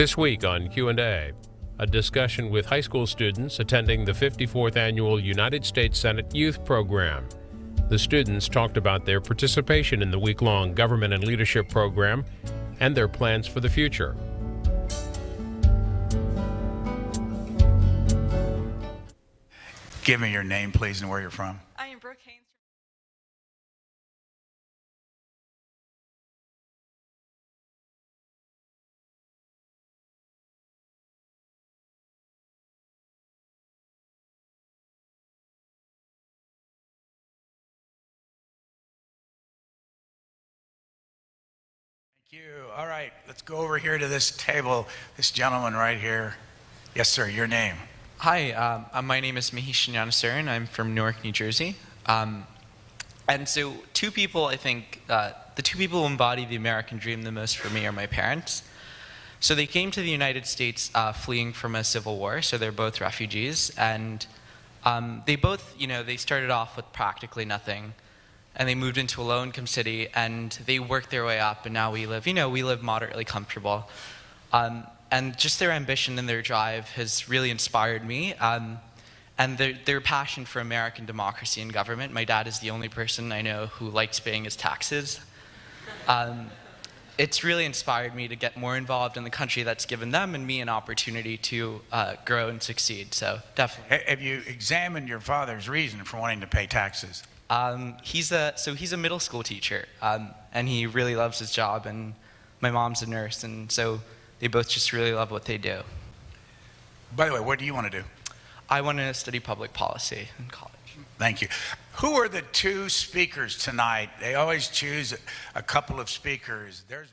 This week on Q&A, a discussion with high school students attending the 54th Annual United States Senate Youth Program. The students talked about their participation in the week-long Government and Leadership Program and their plans for the future. Give me your name, please, and where you're from. I am Brooke Haynes. Thank you. All right, let's go over here to this table. This gentleman right here. Yes, sir, your name. Hi, my name is Mahishan and I'm from Newark, New Jersey. And so two people, I think, the two people who embody the American dream the most for me are my parents. So they came to the United States fleeing from a civil war, so they're both refugees. And they both, they started off with practically nothing. And they moved into a low-income city, and they worked their way up, and now we live moderately comfortable. And just their ambition and their drive has really inspired me, and their passion for American democracy and government. My dad is the only person I know who likes paying his taxes. It's really inspired me to get more involved in the country that's given them and me an opportunity to grow and succeed, so definitely. Have you examined your father's reason for wanting to pay taxes? He's a middle school teacher, and he really loves his job, and my mom's a nurse, and so they both just really love what they do. By the way, what do you want to do? I want to study public policy in college. Thank you. Who are the two speakers tonight? They always choose a couple of speakers. There's